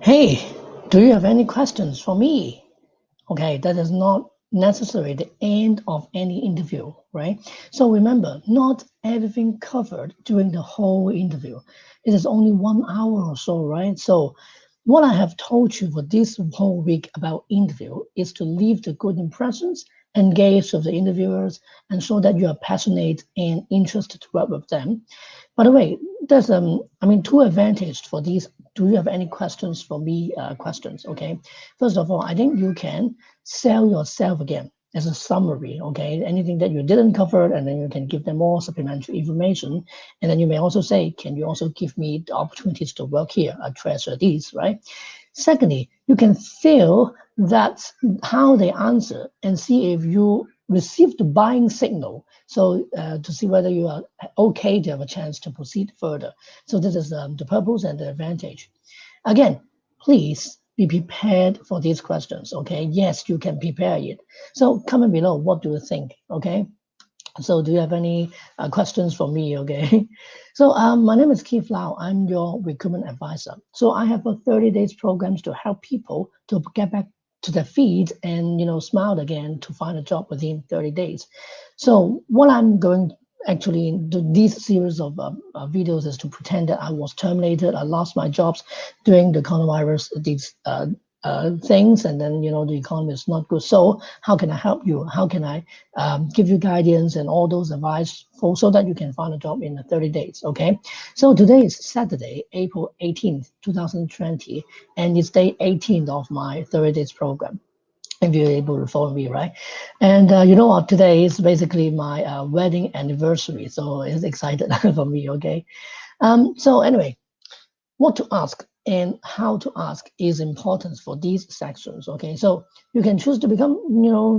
Hey, do you have any questions for me? Okay, that is not necessarily the end of any interview, right? So remember, not everything covered during the whole interview. It is only 1 hour or so, right? So what I have told you for this whole week about interview is to leave the good impressions, engage with the interviewers, and show that you are passionate and interested to work with them. By the way, there's two advantages for these. Do you have any questions for me? Questions, okay. First of all, I think you can sell yourself again as a summary, okay? Anything that you didn't cover, and then you can give them more supplementary information. And then you may also say, can you also give me the opportunities to work here? I treasure these, right? Secondly, you can feel that how they answer and see if you receive the buying signal. So to see whether you are okay to have a chance to proceed further. So this is the purpose and the advantage. Again, please be prepared for these questions. Okay. Yes, you can prepare it. So comment below. What do you think? Okay. So do you have any questions for me? Okay. So my name is Keith Lau. I'm your recruitment advisor. So I have a 30 days programs to help people to get back to their feet and smile again to find a job within 30 days. So what I'm going actually do this series of videos is to pretend that I was terminated, I lost my jobs during the coronavirus, these things, and then the economy is not good. So how can I help you? How can I give you guidance and all those advice so that you can find a job in 30 days? Okay. So today is Saturday, April 18th, 2020, and it's day 18th of my 30 days program, if you're able to follow me, right? And you know what? Today is basically my wedding anniversary, so it's excited for me. Okay. So anyway, what to ask and how to ask is important for these sections. Okay, so you can choose to become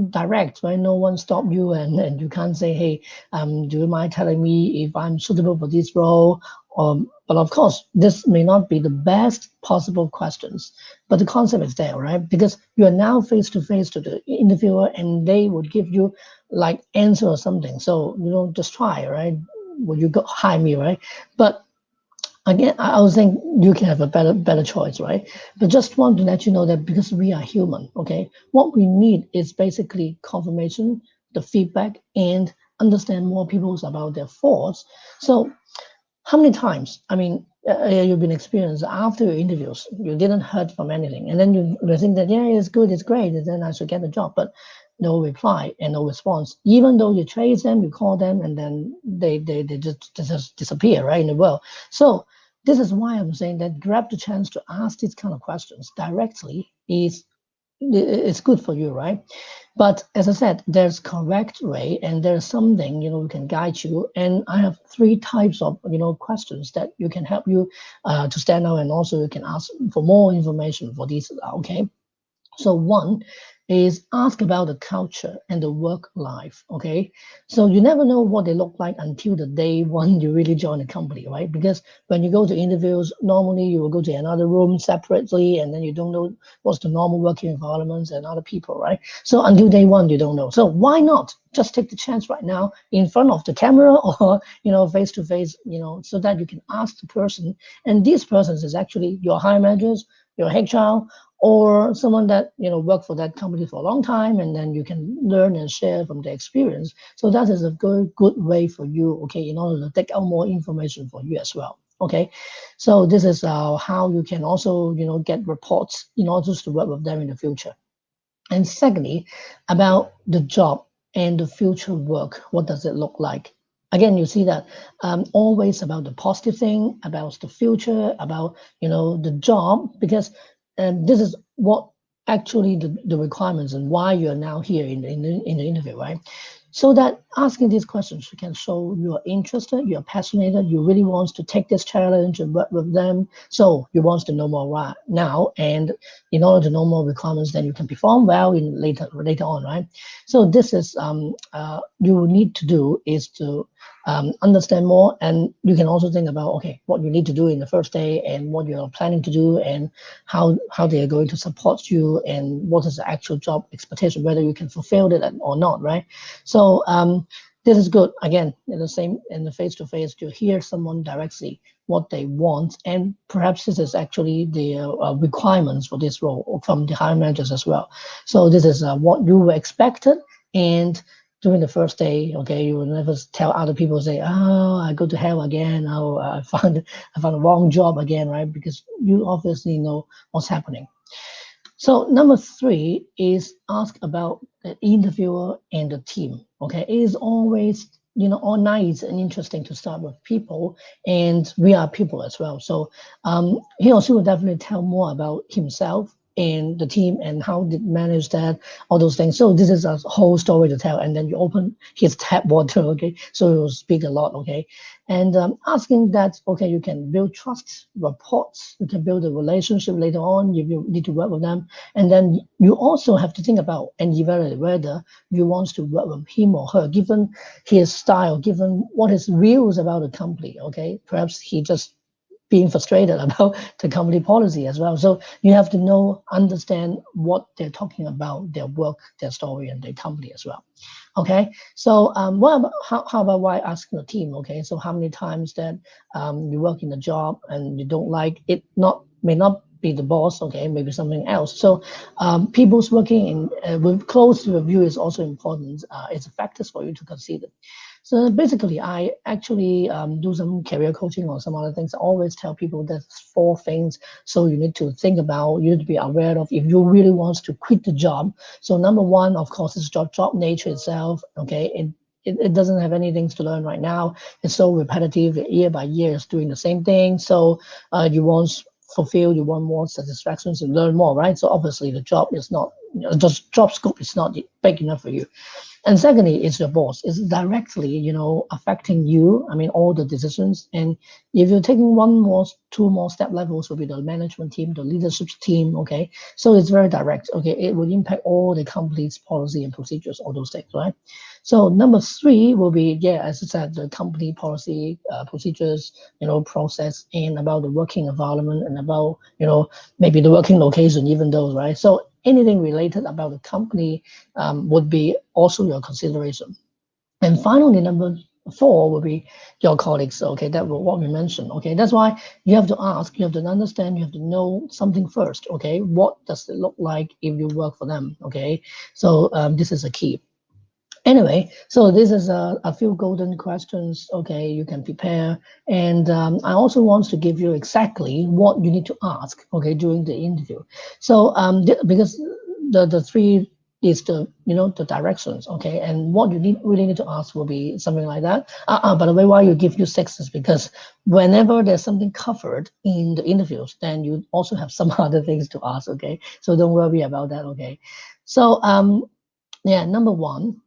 direct, right? No one stop you, and you can't say, hey, do you mind telling me if I'm suitable for this role? But of course, this may not be the best possible questions, but the concept is there, right? Because you are now face to face to the interviewer, and they would give you like answer or something. So just try, right? Would you go hire me, right? But again, I was saying you can have a better choice, right? But just want to let you know that because we are human, okay, what we need is basically confirmation, the feedback, and understand more people's about their thoughts. So how many times, you've been experienced after your interviews, you didn't heard from anything, and then you think that, yeah, it's good, it's great, and then I should get the job, but no reply and no response. Even though you trace them, you call them, and then they just disappear, right, in the world. So this is why I'm saying that grab the chance to ask these kind of questions directly is it's good for you, right? But as I said, there's correct way and there's something, we can guide you. And I have three types of, questions that you can help you to stand out, and also you can ask for more information for these. Okay. So one is ask about the culture and the work life. Okay. So you never know what they look like until the day one you really join the company, right? Because when you go to interviews, normally you will go to another room separately, and then you don't know what's the normal working environments and other people, right? So until day one, you don't know. So why not just take the chance right now in front of the camera or face to face, so that you can ask the person, and these persons is actually your high managers, your HR, or someone that worked for that company for a long time, and then you can learn and share from the experience. So that is a good way for you, okay, in order to take out more information for you as well. Okay, so this is how you can also get reports in order to work with them in the future. And secondly, about the job and the future work, what does it look like? Again, you see that always about the positive thing, about the future, about the job, because this is what actually the requirements and why you're now here in the interview, right? So that asking these questions, you can show you're interested, you're passionate, you really want to take this challenge and work with them. So you want to know more right now, and in order to know more requirements, then you can perform well in later on, right? So this is you need to do is to understand more, and you can also think about, okay, what you need to do in the first day and what you're planning to do, and how they are going to support you, and what is the actual job expectation, whether you can fulfill it or not, right? So this is good. Again, in the same, in the face-to-face, to hear someone directly what they want, and perhaps this is actually the requirements for this role from the hiring managers as well. So this is what you were expected, and during the first day, okay, you will never tell other people, say, oh, I go to hell again, oh, I found a wrong job again, right? Because you obviously know what's happening. So number three is ask about the interviewer and the team. Okay, it is always, all nice and interesting to start with people, and we are people as well. So he or she will definitely tell more about himself and the team and how did manage that, all those things. So this is a whole story to tell, and then you open his tap water. Okay, so he will speak a lot. Okay, and asking that, okay, you can build trust, reports, you can build a relationship later on if you need to work with them, and then you also have to think about and evaluate whether you want to work with him or her, given his style, given what his views about the company. Okay, perhaps he just being frustrated about the company policy as well. So you have to know, understand what they're talking about, their work, their story, and their company as well. Okay, so how about why asking the team? Okay, so how many times that you work in a job and you don't like it, not may not be the boss, okay, maybe something else. So people's working in with close review is also important. It's a factors for you to consider. So basically, I actually do some career coaching or some other things. I always tell people there's four things. So you need to think about, you need to be aware of if you really want to quit the job. So number one, of course, is job nature itself. Okay, it doesn't have anything to learn right now. It's so repetitive, year by year, it's doing the same thing. So you want fulfill, you want more satisfactions, you learn more, right? So obviously the job is not, just job scope is not big enough for you. And secondly, it's your boss. It's directly, affecting you. I mean, all the decisions. And if you're taking one more, two more step levels, will be the management team, the leadership team. Okay, so it's very direct. Okay, it will impact all the company's policy and procedures, all those things, right? So number three will be, yeah, as I said, the company policy, procedures, process, and about the working environment, and about, maybe the working location, even those, right? So anything related about the company would be also your consideration. And finally, number four will be your colleagues. Okay, that will what we mentioned. Okay, that's why you have to ask, you have to understand, you have to know something first. Okay, what does it look like if you work for them? Okay, so this is a key. Anyway, so this is a few golden questions. Okay, you can prepare, and I also want to give you exactly what you need to ask. Okay, during the interview. So because the three is the the directions. Okay, and what you really need to ask will be something like that. By the way, why you give you six is because whenever there's something covered in the interviews, then you also have some other things to ask. Okay, so don't worry about that. Okay, so yeah, number one,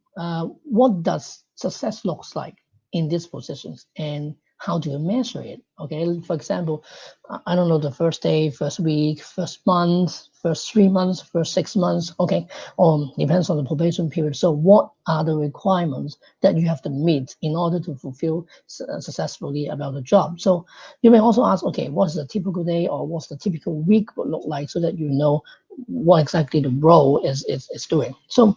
what does success looks like in these positions, and how do you measure it? Okay, for example, I don't know, the first day, first week, first month, first 3 months, first 6 months. Okay, depends on the probation period. So what are the requirements that you have to meet in order to fulfill successfully about the job? So you may also ask, okay, what's the typical day or what's the typical week would look like, so that you know what exactly the role is doing. So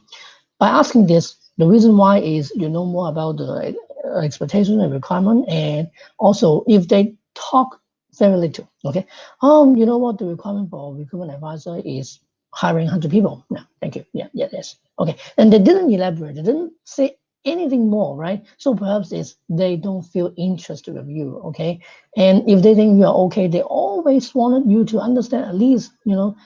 by asking this, the reason why is you know more about the expectation and requirement, and also if they talk very little, okay, you know what the requirement for recruitment advisor is hiring 100 people. Yeah, thank you. Yeah, yeah, yes. Okay, and they didn't elaborate. They didn't say anything more, right? So perhaps it's they don't feel interested with you, okay? And if they think you are okay, they always wanted you to understand at least,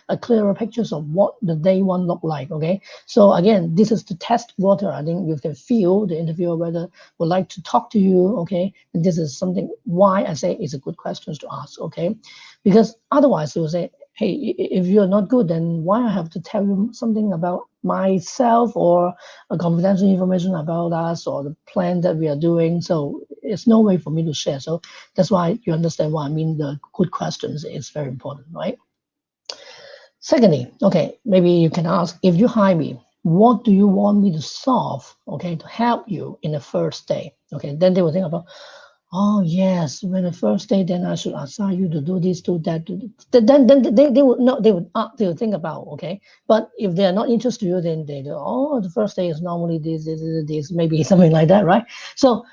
a clearer pictures of what the day one look like, okay? So again, this is to test water. I think you can feel the interviewer whether would like to talk to you, okay? And this is something why I say it's a good questions to ask, okay? Because otherwise they will say, hey, if you're not good, then why I have to tell you something about myself or a confidential information about us or the plan that we are doing? So it's no way for me to share. So that's why you understand what I mean. The good questions is very important, right? Secondly, okay, maybe you can ask, if you hire me, what do you want me to solve, okay, to help you in the first day? Okay, then they will think about, Oh yes, when the first day, then I should assign you to do this, do that, do then they would not they would think about, okay. But if they are not interested in you, then they do, oh, the first day is normally this, maybe something like that, right? So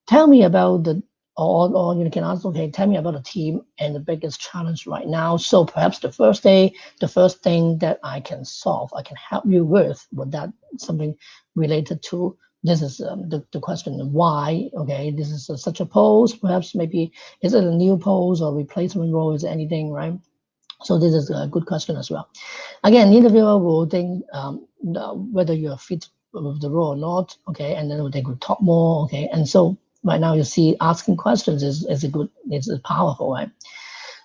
tell me about the, or you can ask, okay, tell me about the team and the biggest challenge right now. So perhaps the first day, the first thing that I can solve, I can help you with, would that something related to, this is the question, why, okay, this is such a post, perhaps maybe, is it a new post or replacement role, is it anything, right? So this is a good question as well. Again, the interviewer will think whether you're fit with the role or not, okay, and then they could talk more, okay. And so right now you see asking questions is a good, it's a powerful, right?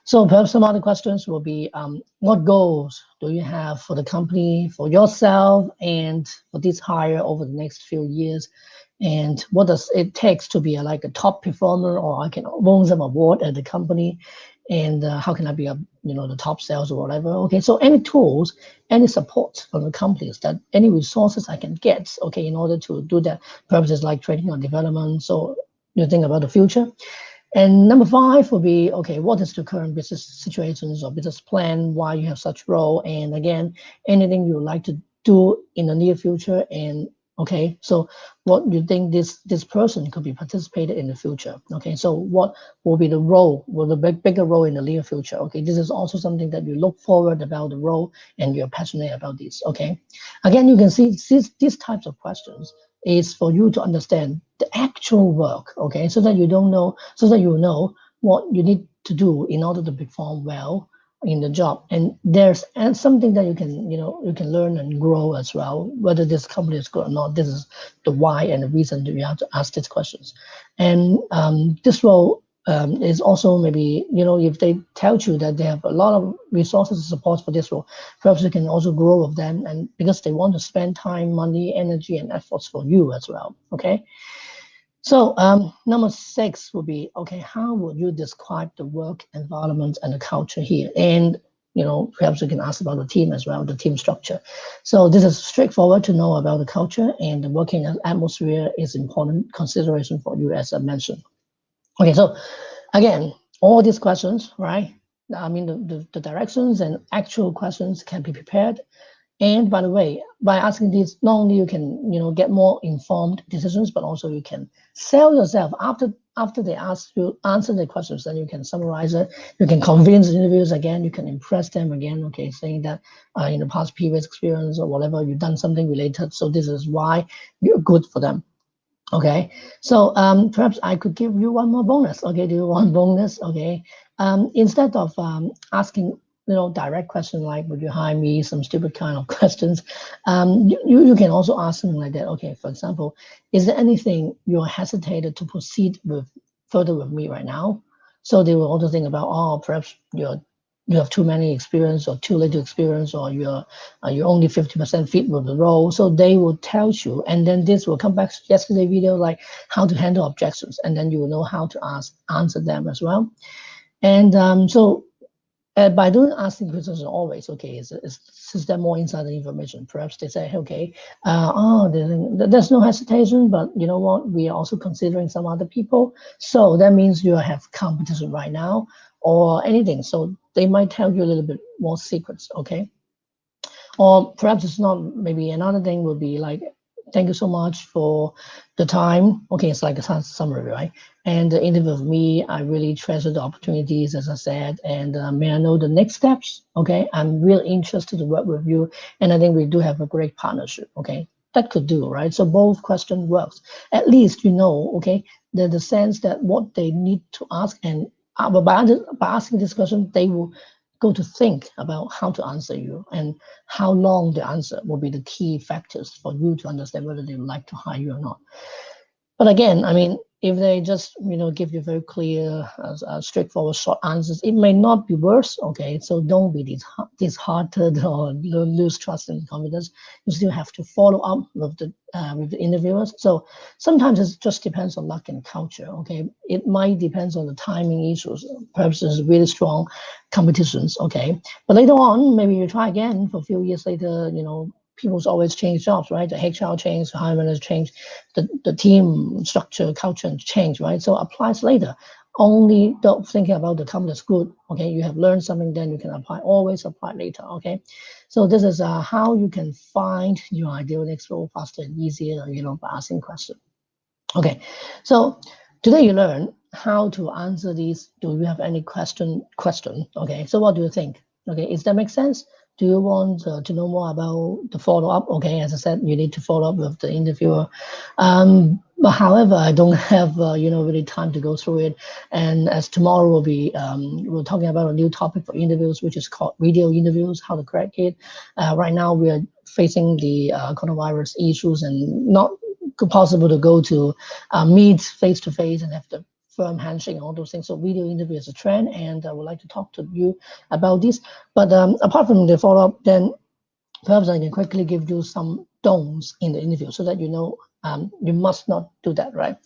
So perhaps some other questions will be, what goals do you have for the company, for yourself, and for this hire over the next few years? And what does it takes to be like a top performer, or I can win some award at the company? And how can I be a, the top sales or whatever? Okay, so any tools, any support from the companies, that any resources I can get, okay, in order to do that. Perhaps it's like training or development. So you think about the future. And number five will be, okay, what is the current business situations or business plan, why you have such role, and again, anything you would like to do in the near future, and okay, so what you think this person could be participated in the future. Okay, so what will be the role, will the bigger role in the near future? Okay, this is also something that you look forward about the role and you're passionate about this. Okay, again, you can see these types of questions is for you to understand the actual work, okay, so that you don't know, so that you know what you need to do in order to perform well in the job. And there's and something that you can, you can learn and grow as well, whether this company is good or not. This is the why and the reason that you have to ask these questions. And this role is also maybe, if they tell you that they have a lot of resources and support for this role, perhaps you can also grow with them, and because they want to spend time, money, energy, and efforts for you as well. Okay. So number six would be, okay, how would you describe the work environment and the culture here? And perhaps you can ask about the team as well, the team structure. So this is straightforward to know about the culture, and the working atmosphere is important consideration for you, as I mentioned. Okay, so again, all these questions, right? I mean, the directions and actual questions can be prepared. And by the way, by asking these, not only you can, get more informed decisions, but also you can sell yourself after they ask you answer the questions. Then you can summarize it. You can convince the interviewers again. You can impress them again. Okay, saying that in the past previous experience or whatever you've done something related. So this is why you're good for them. Okay, so perhaps I could give you one more bonus. Okay, do you want bonus? Okay, instead of asking direct question like would you hire me, some stupid kind of questions, you can also ask something like that. Okay, for example, is there anything you're hesitated to proceed with further with me right now? So they will also think about, oh, perhaps you have too many experience or too little experience, or you're only 50% fit with the role. So they will tell you, and then this will come back to yesterday video, like how to handle objections, and then you will know how to answer them as well. And so by doing asking questions always, okay, is there more insider information? Perhaps they say, okay, there's no hesitation, but you know what? We are also considering some other people. So that means you have competition right now or anything. So they might tell you a little bit more secrets, okay? Or perhaps it's not, maybe another thing would be like, thank you so much for the time. Okay, it's like a summary, right? And the interview with me, I really treasure the opportunities, as I said. And may I know the next steps? Okay, I'm really interested to work with you. And I think we do have a great partnership. Okay, that could do, right? So both question works. At least you know, okay, the sense that what they need to ask, and by asking this question, they will go to think about how to answer you, and how long the answer will be the key factors for you to understand whether they would like to hire you or not. But again, I mean, if they just give you very clear, straightforward, short answers, it may not be worse. Okay, so don't be disheartened or lose trust and confidence. You still have to follow up with the interviewers. So sometimes it just depends on luck and culture. Okay, it might depends on the timing issues. Perhaps there's really strong competitions. Okay, but later on, maybe you try again for a few years later. people's always change jobs, right? The HR change, the hiring manager change, the team structure, culture change, right? So applies later. Only don't thinking about the company is good. Okay, you have learned something, then you can apply. Always apply later. Okay, so this is how you can find your ideal next role faster and easier. By asking questions. Okay, so today you learn how to answer these. Do you have any question? Okay, so what do you think? Okay, is that make sense? Do you want to know more about the follow up? Okay, as I said, you need to follow up with the interviewer. But however, I don't have really time to go through it. And as tomorrow will be, we're talking about a new topic for interviews, which is called video interviews, how to crack it. Right now we are facing the coronavirus issues and not possible to go to meet face to face and have the firm handshake and all those things. So video interview is a trend, and I would like to talk to you about this. But apart from the follow up, then perhaps I can quickly give you some don'ts in the interview so that you must not do that, right?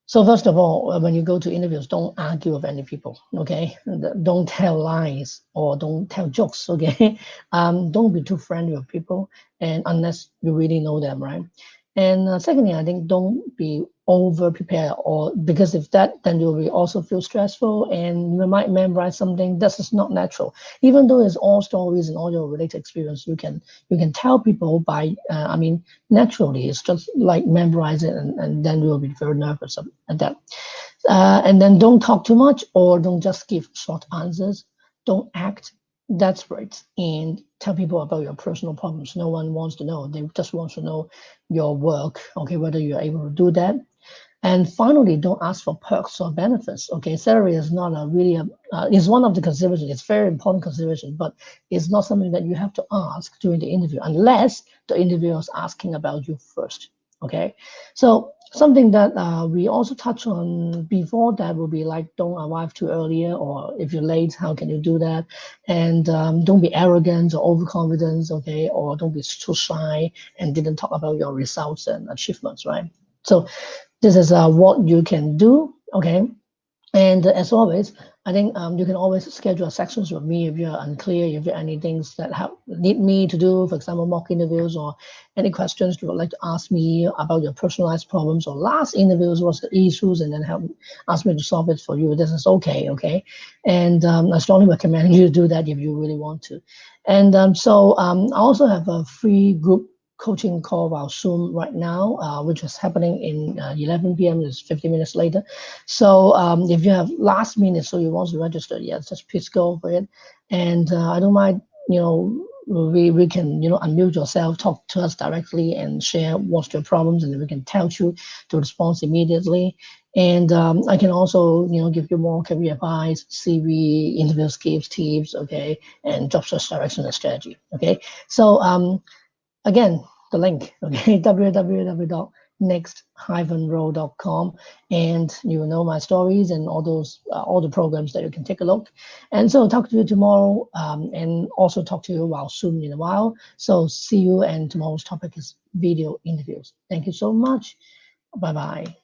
So first of all, when you go to interviews, don't argue with any people, okay? Don't tell lies or don't tell jokes, okay? Don't be too friendly with people, and unless you really know them, right? And secondly, I think don't be over prepared, or because if that, then you'll be also feel stressful and you might memorize something that is not natural. Even though it's all stories and all your related experience, you can tell people by naturally. It's just like memorize it, and then you'll be very nervous at that. And then don't talk too much or don't just give short answers. Don't act desperate and tell people about your personal problems. No one wants to know. They just want to know your work, okay, whether you're able to do that. And finally, don't ask for perks or benefits. Okay, salary is not a really is one of the considerations. It's very important consideration, but it's not something that you have to ask during the interview unless the interviewer is asking about you first. Okay, so something that we also touch on before that will be like don't arrive too earlier, or if you're late, how can you do that? And don't be arrogant or overconfident. Okay, or don't be too shy and didn't talk about your results and achievements, right? So this is what you can do, okay? And as always, I think you can always schedule sections with me if you're unclear, if there are any things that need me to do, for example, mock interviews or any questions you would like to ask me about your personalized problems or last interviews, what's the issues, and then ask me to solve it for you. This is okay? And I strongly recommend you to do that if you really want to. And I also have a free group coaching call via Zoom right now, which is happening in 11 p.m. It's 50 minutes later. So if you have last minute, so you want to register, yes, just please go for it. And I don't mind, we can, unmute yourself, talk to us directly and share what's your problems, and then we can tell you to respond immediately. And I can also, give you more career advice, CV, interview skills, tips, okay, and job search direction and strategy, okay. So again, the link, okay, www.next-role.com, and you will know my stories and all the programs that you can take a look. And so talk to you tomorrow, and also talk to you while Zoom in a while. So see you, and tomorrow's topic is video interviews. Thank you so much. Bye-bye.